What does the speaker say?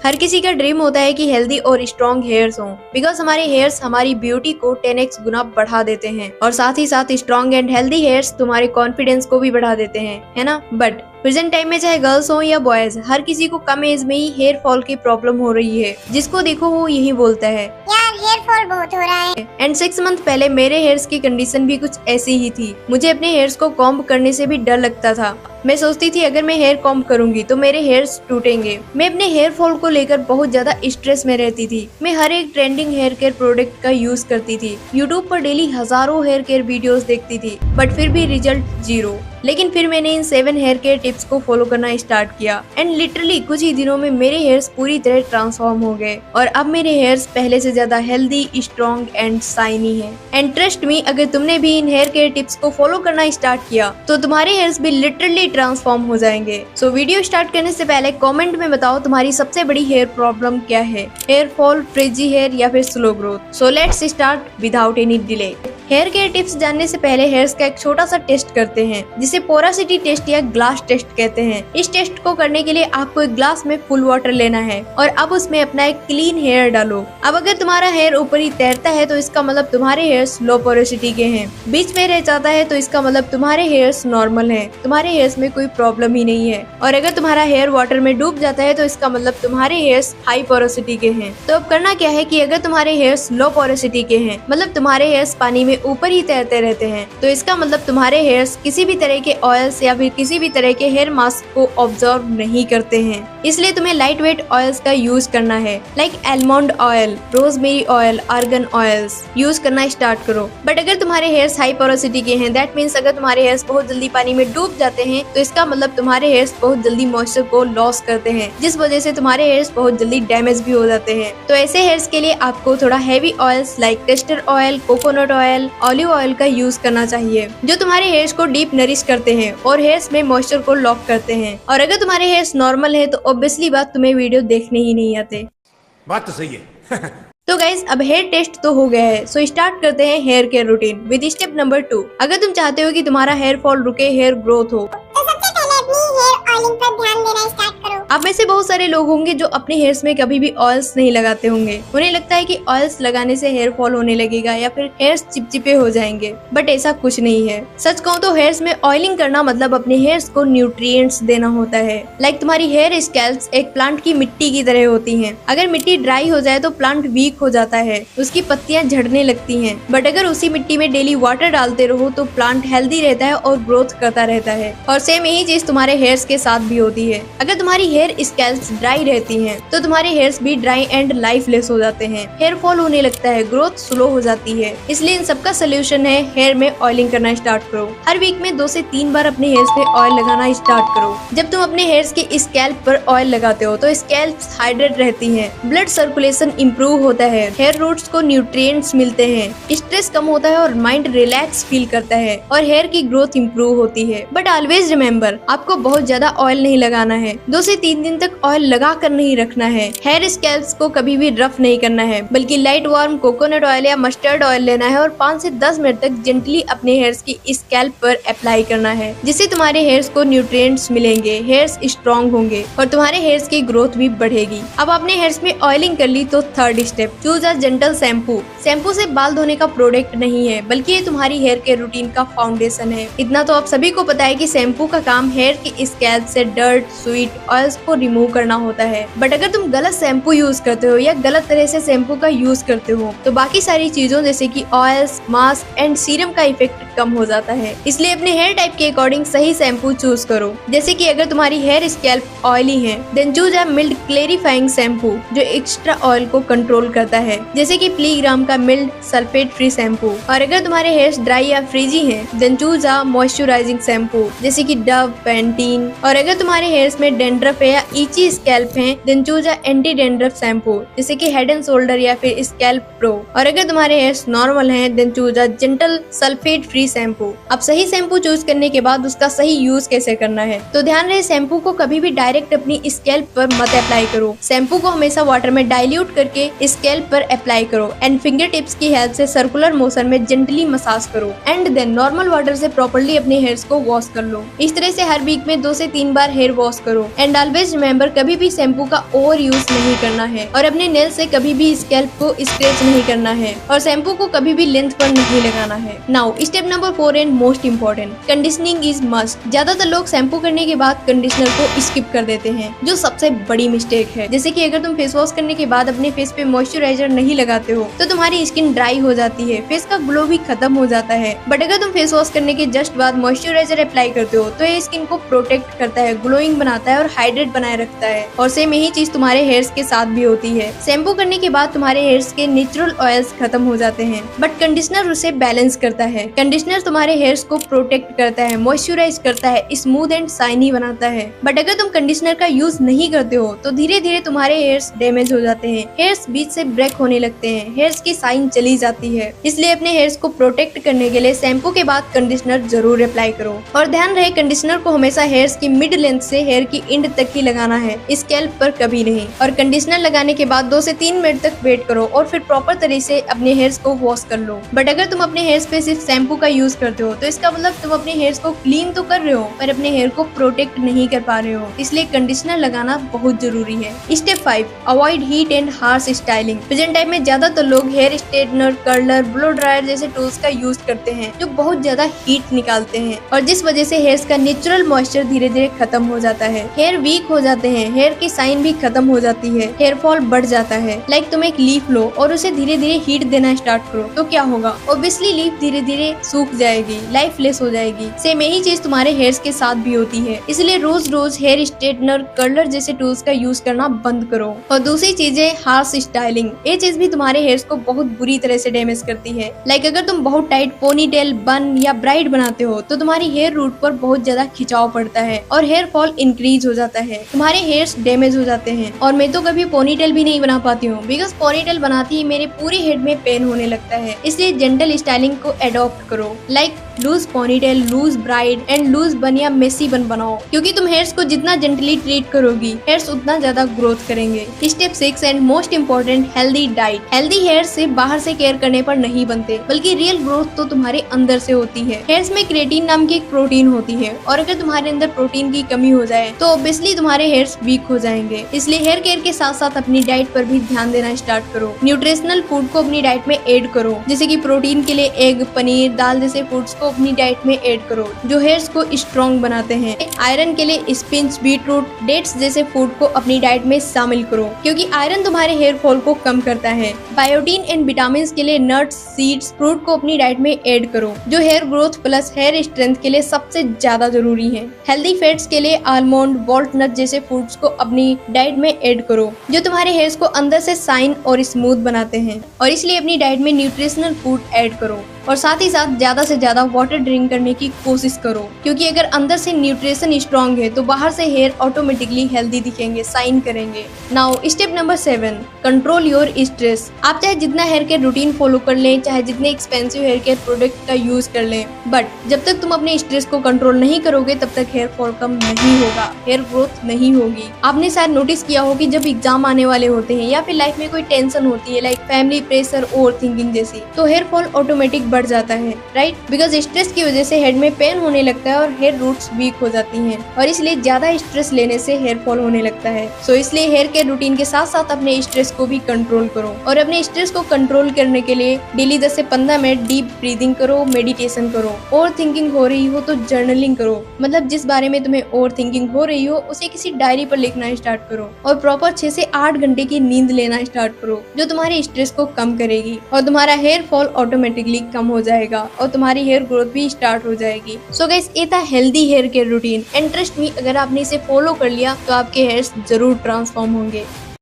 हर किसी का ड्रीम होता है कि हेल्दी और स्ट्रॉन्ग हेयर्स हों, बिकॉज हमारे हेयर्स हमारी ब्यूटी को 10x गुना बढ़ा देते हैं और साथ ही साथ स्ट्रॉन्ग एंड हेल्दी हेयर्स तुम्हारे कॉन्फिडेंस को भी बढ़ा देते हैं, है ना। बट प्रेजेंट टाइम में चाहे गर्ल्स हो या बॉयज, हर किसी को कम एज में ही हेयर फॉल की प्रॉब्लम हो रही है। जिसको देखो वो यही बोलता है यार हेयर फॉल बहुत हो रहा है। एंड 6 मंथ पहले मेरे हेयर्स की कंडीशन भी कुछ ऐसी ही थी। मुझे अपने हेयर्स को कॉम्ब करने से भी डर लगता था। मैं सोचती थी अगर मैं हेयर कॉम्ब करूंगी तो मेरे हेयर्स टूटेंगे। मैं अपने हेयर फॉल को लेकर बहुत ज्यादा स्ट्रेस में रहती थी। मैं हर एक ट्रेंडिंग हेयर केयर प्रोडक्ट का यूज करती थी। यूट्यूब पर डेली हजारों हेयर केयर वीडियोस देखती थी, बट फिर भी रिजल्ट 0। लेकिन फिर मैंने इन 7 हेयर केयर टिप्स को फॉलो करना स्टार्ट किया एंड लिटरली कुछ ही दिनों में मेरे हेयर्स पूरी तरह ट्रांसफॉर्म हो गए और अब मेरे हेयर्स पहले से ज्यादा हेल्दी, स्ट्रॉन्ग एंड शाइनी है। एंड ट्रस्ट मी, अगर तुमने भी इन हेयर केयर टिप्स को फॉलो करना स्टार्ट किया तो तुम्हारे हेयर्स भी लिटरली ट्रांसफॉर्म हो जाएंगे। सो वीडियो स्टार्ट करने से पहले कमेंट में बताओ तुम्हारी सबसे बड़ी हेयर प्रॉब्लम क्या है, हेयर फॉल, फ्रिजी हेयर या फिर slow growth. So let's start without any delay. Hair care tips जानने से पहले हेयर्स का एक छोटा सा टेस्ट करते हैं जिसे पोरोसिटी टेस्ट या ग्लास टेस्ट कहते हैं। इस टेस्ट को करने के लिए आपको एक ग्लास में फुल वाटर लेना है और अब उसमें अपना एक क्लीन हेयर डालो। अब अगर तुम्हारा हेयर ऊपर ही तैरता है तो इसका मतलब तुम्हारे हेयर्स लो पोरोसिटी के हैं। बीच में रह जाता है तो इसका मतलब तुम्हारे हेयर्स नॉर्मल हैं, तुम्हारे हेयर्स में कोई प्रॉब्लम ही नहीं है। और अगर तुम्हारा हेयर वाटर में डूब जाता है तो इसका मतलब तुम्हारे हेयर्स हाई पोरोसिटी के हैं। तो अब करना क्या है कि अगर तुम्हारे हेयर्स लो पोरोसिटी के हैं, मतलब तुम्हारे हेयर्स पानी में ऊपर ही तैरते रहते हैं, तो इसका मतलब तुम्हारे हेयर्स किसी भी तरह के ऑयल्स या फिर किसी भी तरह के हेयर मास्क को ऑब्जर्व नहीं करते हैं। इसलिए तुम्हें लाइट वेट ऑयल्स का यूज करना है, like almond oil, rosemary oil, argan oils use करना स्टार्ट करो। बट अगर तुम्हारे हेयर्स हाई पोरोसिटी के हैं, दैट मीन्स अगर तुम्हारे हेयर्स बहुत जल्दी पानी में डूब जाते हैं तो इसका मतलब तुम्हारे हेयर्स बहुत जल्दी मॉइस्चर को लॉस करते हैं, जिस वजह से तुम्हारे हेयर्स बहुत जल्दी डैमेज भी हो जाते हैं। तो ऐसे हेयर्स के लिए आपको थोड़ा heavy oils like castor oil, coconut oil, olive oil का यूज करना चाहिए, जो तुम्हारे हेयर्स को डीप नरिश करते हैं और हेयर्स में मॉइस्चर को लॉक करते हैं। और अगर तुम्हारे हेयर्स नॉर्मल है तो ऑब्वियसली बात तुम्हें वीडियो देखने ही नहीं आते। बात तो सही है। तो गाइस, अब हेयर टेस्ट तो हो गया है, सो स्टार्ट करते हैं hair care routine with step number 2। अगर तुम चाहते हो कि तुम्हारा हेयर फॉल रुके, हेयर ग्रोथ हो, तो सबसे पहले अपनी हेयर ऑयलिंग पर ध्यान देना स्टार्ट करो। आप में से बहुत सारे लोग होंगे जो अपने हेयर्स में कभी भी ऑयल्स नहीं लगाते होंगे। उन्हें लगता है कि ऑयल्स लगाने से हेयर फॉल होने लगेगा या फिर हेयर्स चिपचिपे हो जाएंगे, बट ऐसा कुछ नहीं है। सच कहूँ तो हेयर्स में ऑयलिंग करना मतलब अपने हेयर्स को न्यूट्रिएंट्स देना होता है। लाइक तुम्हारी हेयर स्कैल्प्स एक प्लांट की मिट्टी की तरह होती हैं। अगर मिट्टी ड्राई हो जाए तो प्लांट वीक हो जाता है, उसकी पत्तियां झड़ने लगती हैं। बट अगर उसी मिट्टी में डेली वाटर डालते रहो तो प्लांट हेल्दी रहता है और ग्रोथ करता रहता है। और सेम यही चीज तुम्हारे हेयर्स के साथ भी होती है। अगर तुम्हारी हेयर स्कैल्प्स ड्राई रहती हैं तो तुम्हारे हेयर्स भी ड्राई एंड लाइफलेस हो जाते हैं, हेयर फॉल होने लगता है, ग्रोथ स्लो हो जाती है। इसलिए इन सबका सोल्यूशन है हेयर में ऑयलिंग करना स्टार्ट करो। हर वीक में 2 से 3 बार अपने हेयर्स में ऑयल लगाना स्टार्ट करो। जब तुम अपने हेयर्स के स्कैल्प पर ऑयल लगाते हो तो स्कैल्प्स हाइड्रेट रहती हैं, ब्लड सर्कुलेशन इंप्रूव होता है, हेयर रूट्स को न्यूट्रिएंट्स मिलते हैं, स्ट्रेस कम होता है और माइंड रिलैक्स फील करता है और हेयर की ग्रोथ इंप्रूव होती है। बट ऑलवेज रिमेम्बर, आपको बहुत ज्यादा ऑयल नहीं लगाना है। 2 से 3 दिन तक ऑयल लगा कर नहीं रखना है। हेयर स्कैल्प्स को कभी भी रफ नहीं करना है, बल्कि लाइट वार्म कोकोनट ऑयल या मस्टर्ड ऑयल लेना है और 5 से 10 मिनट तक जेंटली अपने हेयर्स की स्कैल्प पर अप्लाई करना है, जिससे तुम्हारे हेयर्स को न्यूट्रिएंट्स मिलेंगे, हेयर्स स्ट्रॉन्ग होंगे और तुम्हारे हेयर्स की ग्रोथ भी बढ़ेगी। अब आपने हेयर्स में ऑयलिंग कर ली तो third step, choose a gentle shampoo. Shampoo से बाल धोने का प्रोडक्ट नहीं है, बल्कि ये तुम्हारी हेयर केयर रूटीन का फाउंडेशन है। इतना तो आप सभी को पता है कि शैम्पू का काम हेयर की स्कैल्प से डर्ट, स्वीट ऑयल्स को रिमूव करना होता है। बट अगर तुम गलत शैम्पू यूज करते हो या गलत तरह से शैम्पू का यूज करते हो तो बाकी सारी चीजों जैसे कि ऑयल्स, मास्क एंड सीरम का इफेक्ट कम हो जाता है। इसलिए अपने हेयर टाइप के अकॉर्डिंग सही शैम्पू चूज करो। जैसे कि अगर तुम्हारी हेयर स्कैल्प ऑयली है, then choose a mild clarifying shampoo जो एक्स्ट्रा ऑयल को कंट्रोल करता है, जैसे कि प्लीग्राम का मिल्ड सल्फेट फ्री शैम्पू। और अगर तुम्हारे हेयर्स ड्राई या फ्रीजी हैं, then choose a moisturising shampoo जैसे कि डव, पैंटीन। और अगर तुम्हारे हेयर्स में डेंड्रफ है या ईची स्कैल्प है, then choose a anti dandruff shampoo जैसे कि हेड एंड शोल्डर या फिर स्कैल्प प्रो। और अगर तुम्हारे हेयर्स नॉर्मल हैं, then choose a gentle sulphate free shampoo. अब सही शैम्पू चूज करने के बाद उसका सही यूज कैसे करना है, तो ध्यान रहे शैम्पू को कभी भी डायरेक्ट अपनी स्कैल्प पर मत अप्लाई करो। शैम्पू को हमेशा वाटर में डाइल्यूट करके स्कैल्प पर अप्लाई करो एंड फिंगर टिप्स की हेल्प से सर्कुलर मोशन में जेंटली मसाज करो एंड देन नॉर्मल वाटर से प्रॉपर्ली अपने हेयर्स को वॉश कर लो। इस तरह से हर वीक में 2 से 3 बार हेयर वॉश करो। एंड ऑलवेज रिमेम्बर, कभी भी शैम्पू का ओवर यूज नहीं करना है और अपने नेल से कभी भी स्कैल्प को स्क्रैच नहीं करना है और शैम्पू को कभी भी लेंथ पर नहीं लगाना है। Now step number 4 and most important, conditioning is must. ज्यादातर लोग शैम्पू करने के बाद कंडीशनर को स्किप कर देते हैं, जो सबसे बड़ी मिस्टेक है। जैसे कि अगर तुम फेस वॉश करने के बाद अपने फेस पे मॉइस्चराइजर नहीं लगाते हो तो तुम्हारी स्किन ड्राई हो जाती है, फेस का ग्लो भी खत्म हो जाता है। बट अगर तुम फेस वॉश करने के जस्ट बाद मॉइस्चराइजर अप्लाई करते हो तो ये स्किन को प्रोटेक्ट करता है, ग्लोइंग बनाता है और हाइड्रेट बनाए रखता है। और सेम यही चीज तुम्हारे हेयर्स के साथ भी होती है। शैम्पू करने के बाद तुम्हारे हेयर्स के नेचुरल ऑयल्स खत्म हो जाते हैं, बट कंडीशनर उसे बैलेंस करता है। कंडीशनर तुम्हारे हेयर्स को प्रोटेक्ट करता है, मॉइस्चराइज करता है, स्मूथ एंड शाइनी बनाता है। बट अगर तुम कंडीशनर का यूज नहीं करते हो तो धीरे धीरे तुम्हारे हेयर्स डैमेज हो जाते हैं, हेयर्स बीच से ब्रेक होने लगते हैं, हेयर्स की शाइन चली जाती है। इसलिए अपने हेयर्स को प्रोटेक्ट करने के लिए शैम्पू के बाद कंडीशनर जरूर अप्लाई करो। और ध्यान रहे, कंडीशनर को हमेशा हेयर्स की मिड लेंथ से हेयर की एंड तक ही लगाना है, स्कैल्प पर कभी नहीं। और कंडीशनर लगाने के बाद 2 से 3 मिनट तक वेट करो और फिर प्रॉपर तरीके से अपने हेयर्स को वॉश कर लो। बट अगर तुम अपने हेयर्स पे सिर्फ शैम्पू का यूज करते हो तो इसका मतलब तुम अपने हेयर्स को क्लीन तो कर रहे हो पर अपने हेयर को प्रोटेक्ट नहीं कर पा रहे हो, इसलिए कंडीशनर लगाना बहुत जरूरी है। Step 5, avoid heat and harsh styling. Present time में ज्यादातर लोग hair straightener, curler, blow dryer जैसे टूल्स का यूज करते हैं जो बहुत ज्यादा हीट निकालते हैं और जिस वजह से हेयर्स का नेचुरल मॉइस्चर धीरे धीरे खत्म हो जाता है, हेयर वीक हो जाते हैं, हेयर की शाइन भी खत्म हो जाती है, हेयर फॉल बढ़ जाता है। लाइक तुम एक लीफ लो और उसे धीरे धीरे हीट देना स्टार्ट करो तो क्या होगा, ऑब्वियसली लीफ धीरे धीरे सूख जाएगी, लाइफलेस हो जाएगी। सेम यही चीज तुम्हारे हेयर्स के साथ भी होती है, इसलिए रोज रोज हेयर स्ट्रेटनर, कर्लर जैसे टूल्स का यूज करना बंद करो। और दूसरी चीज है हार्श स्टाइलिंग। ये चीज भी तुम्हारे हेयर्स को बहुत बुरी तरह से डैमेज करती है। लाइक अगर तुम बहुत टाइट पोनीटेल, बन या ब्राइड बनाते हो तो तुम्हारी हेयर रूट पर बहुत ज्यादा खिंचाव पड़ता है और हेयर फॉल इंक्रीज हो जाता है, तुम्हारे हेयर्स डैमेज हो जाते हैं। और मैं तो कभी पोनीटेल भी नहीं बना पाती हूँ, बिकॉज पोनीटेल बनाती ही मेरे पूरे हेड में पेन होने लगता है। इसलिए जेंटल स्टाइलिंग को एडॉप्ट करो, like loose ponytail, loose braid and loose bun या मेसी बन बनाओ, क्योंकि तुम हेयर्स को जितना जेंटली ट्रीट करोगी हेयर्स उतना ज्यादा ग्रोथ करेंगे। Step 6 and most important, healthy diet. Healthy hairs से बाहर से केयर करने पर नहीं बनते, बल्कि रियल ग्रोथ तो तुम्हारे अंदर से होती है। हेयर्स में क्रेटीन नाम की एक प्रोटीन होती है और अगर तुम्हारे अंदर प्रोटीन की कमी हो जाए तो ऑब्वियसली तुम्हारे हेयर्स वीक हो जाएंगे। इसलिए हेयर केयर के साथ साथ अपनी डाइट पर भी ध्यान देना स्टार्ट करो। न्यूट्रिशनल फूड को अपनी डाइट में ऐड करो, जैसे कि प्रोटीन के लिए एग, पनीर, दाल जैसे फूड्स को अपनी डाइट में ऐड करो जो हेयर्स को स्ट्रॉन्ग बनाते हैं। आयरन के लिए स्पिनच, बीटरूट, डेट्स जैसे फूड को अपनी डाइट में शामिल करो, क्योंकि आयरन तुम्हारे हेयर फॉल को कम करता है। बायोटीन एंड विटामिन के लिए नट्स, सीड्स, फ्रूट को अपनी डाइट में ऐड करो, जो hair growth plus hair strength के लिए सबसे ज्यादा जरूरी है। हेल्दी फैट्स के लिए आलमंड, वॉलनट जैसे फूड्स को अपनी डाइट में ऐड करो, जो तुम्हारे हेयर्स को अंदर से शाइन और स्मूथ बनाते हैं। और इसलिए अपनी डाइट में न्यूट्रिशनल फूड ऐड करो और साथ ही साथ ज्यादा से ज्यादा वाटर ड्रिंक करने की कोशिश करो, क्योंकि अगर अंदर से न्यूट्रिशन स्ट्रॉन्ग है तो बाहर से हेयर ऑटोमेटिकली हेल्दी दिखेंगे, शाइन करेंगे। Now step number 7, control your stress. आप चाहे जितना हेयर केयर रूटीन फॉलो कर लें, चाहे जितने एक्सपेंसिव हेयर केयर प्रोडक्ट का यूज कर लें, बट जब तक तुम अपने स्ट्रेस को कंट्रोल नहीं करोगे तब तक हेयर फॉल कम नहीं होगा, हेयर ग्रोथ नहीं होगी। आपने शायद नोटिस किया हो कि जब एग्जाम आने वाले होते हैं या फिर लाइफ में कोई टेंशन होती है, like family pressure, over thinking जैसी, तो हेयर फॉल ऑटोमेटिक बढ़ जाता है, राइट? बिकॉज स्ट्रेस की वजह से हेड में पेन होने लगता है और हेयर रूट्स वीक हो जाती हैं और इसलिए ज्यादा स्ट्रेस लेने से हेयर फॉल होने लगता है। सो इसलिए हेयर केयर रूटीन के साथ साथ अपने स्ट्रेस को भी कंट्रोल करो और अपने स्ट्रेस को कंट्रोल करने के लिए डेली 10 से 15 मिनट डीप ब्रीदिंग करो, मेडिटेशन करो। ओवर थिंकिंग हो रही हो तो जर्नलिंग करो, मतलब जिस बारे में तुम्हें ओवर थिंकिंग हो रही हो उसे किसी डायरी पर लिखना स्टार्ट करो और प्रॉपर 6 से 8 घंटे की नींद लेना स्टार्ट करो, जो तुम्हारे स्ट्रेस को कम करेगी और तुम्हारा हेयर फॉल ऑटोमेटिकली कम हो जाएगा और तुम्हारी हेयर ग्रोथ भी स्टार्ट हो जाएगी। सो गाइस, ये था healthy hair care routine and trust me, अगर आपने इसे फॉलो कर लिया तो आपके हेयर्स जरूर ट्रांसफॉर्म होंगे।